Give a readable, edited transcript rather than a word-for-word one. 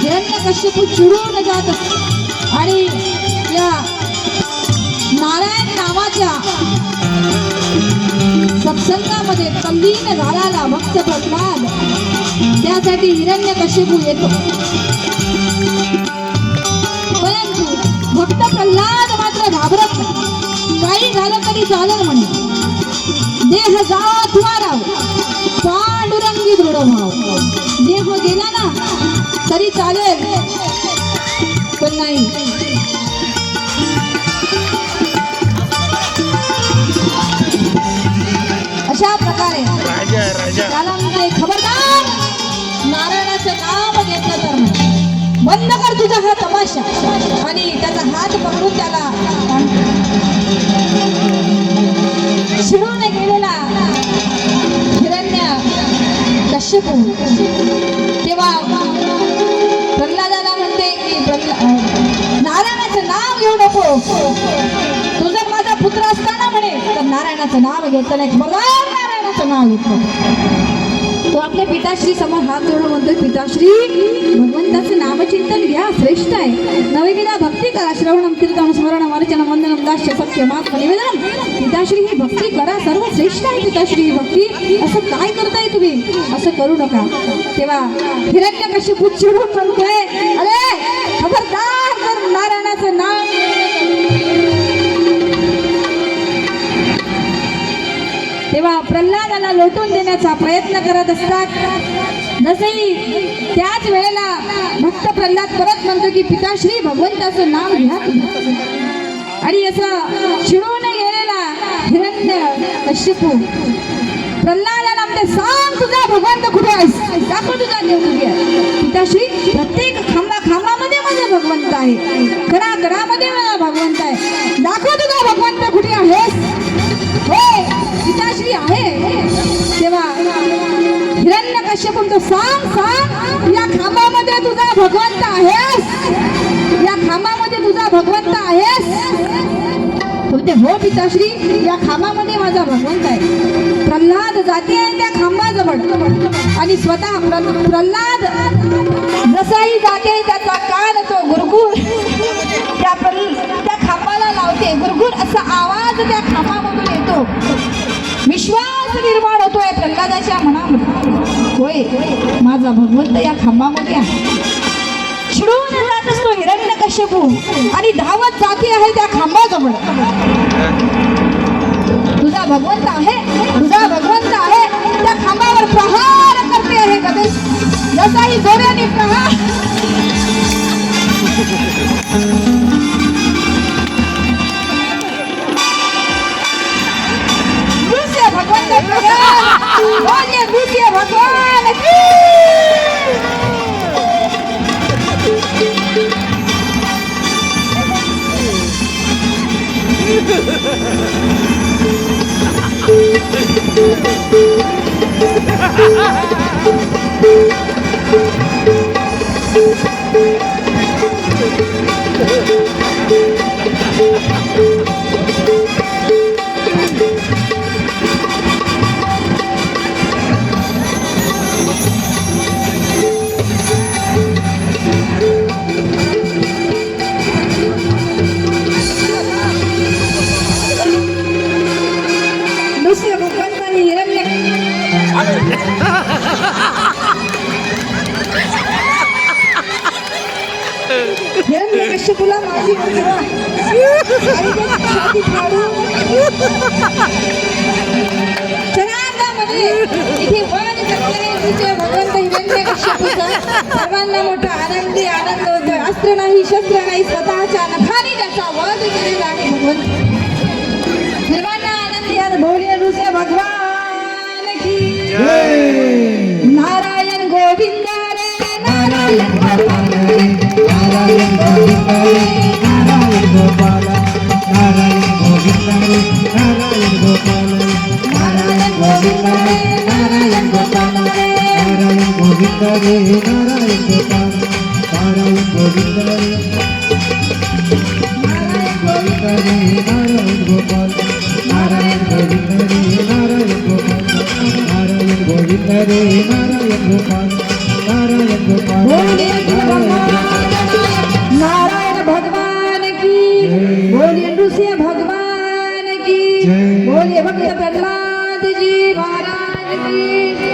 हिरण्यकश्यपू चिडून जात आणि या नारायण नावाच्या सत्संगामध्ये तल्लीन झालेला भक्त प्रल्हाद त्यासाठी हिरण्यकश्यपू येतो. परंतु भक्त प्रल्हाद मात्र घाबरत नाही. काही झालं तरी चालेल म्हणे. देह जावा अथवा राव पांडुरंगी दृढ भाव. देह गेला ना तरी चालेल पण नाही. अशा प्रकारे त्याला म्हणजे खबरदार नारायणाचं नाव घेतलं तर बंद कर तुझा हा तमाशा. आणि त्याचा हात पकडून त्याला शिडून गेलेला हिरण्य कश्यपू तेव्हा प्रल्हादाला म्हणते की नारायणाचं नाव घेऊ नको. तू जर माझा पुत्र असताना म्हणे तर नारायणाचं नाव घेतलं नाही. बरोबर नारायणाचं नाव घेतलं. तो आपल्या पिताश्री समोर हात जोडून म्हणतोय पिताश्री भगवंताचं नामचिंतन घ्या श्रेष्ठ आहे. नवविधा भक्ती करा. श्रवणम कीर्तन स्मरणम अर्चनम वंदनम दास्य सत्यम आत्मनिवेदनम. पिताश्री ही भक्ती करा सर्व श्रेष्ठ आहे. पिताश्री ही भक्ती असं काय करताय तुम्ही असं करू नका. तेव्हा हिरण्यकश्यपू चिडून म्हणतोय अरे खबरदार जर नारायणाचं नाव तेव्हा प्रल्हादाला लोटून देण्याचा प्रयत्न करत असतात. जसही त्याच वेळेला भक्त प्रल्हाद परत म्हणतो की पिताश्री भगवंताचं नाव घ्या. आणि असं चिडून गेलेला हिरण्यकश्यपू प्रल्हादाला म्हणते सांग तुझा भगवंत कुठे आहेस. दाखव तुझा देव कुठे आहे. पिताश्री प्रत्येक खांबामध्ये माझा भगवंत आहे. घराघरामध्ये माझा भगवंत आहे. दाखव तुझा भगवंत कुठे आहेस. हो पिताश्री आहे. तेव्हा हिरण्यकश्यपू तो सांग या खांबामध्ये तुझा भगवंत आहेस. या खांबामध्ये तुझा भगवंत आहेस. म्हणते हो पिताश्री या खांबामध्ये माझा भगवंत आहे. प्रल्हाद जाते आहे त्या खांबाजवळ आणि स्वतः प्रल्हाद जसाही जाते त्याचा कान तो गुरगुर त्या खांबाला लावते. गुरगुर असा आवाज त्या खांबामधून येतो. विश्वास निर्माण होतोय प्रल्हादाच्या मनामध्ये. होय माझा भगवंत या खांबामध्ये आहे. चिडून जात असतो हिरण्यकश्यपू आणि धावत जाती आहे त्या खांबाजवळ. तुझा भगवंत आहे. तुझा भगवंत आहे. त्या खांबावर प्रहार करते आहे कधी जसाही जोराने प्रहार भगवान हिरण्यकश्यपूला माझी जनार्दनामध्ये इथे वन करणारे भगवंत हिरण्यकश्यपूचा सर्वांना मोठा आनंद होतोय. अस्त्र नाही शस्त्र नाही स्वतःच्या नखाने त्याचा वध केलेला आहे भगवंत. सर्वांना आनंदी आज भोले ऋषे भगवान की नारायण गोविंद रे नारायण नारायण गोपाल नारायण गोविंद नारायण गोपाल नारायण गोविंद नारायण गोपाल नारायण गोविंद नारायण गोपाल नारायण गोविंद नारायण गोपाल नारायण गोविंद नारायण गोपाल नारायण गोविंद नारायण गोपाल नारायण प्रल्हाद जी महाराज की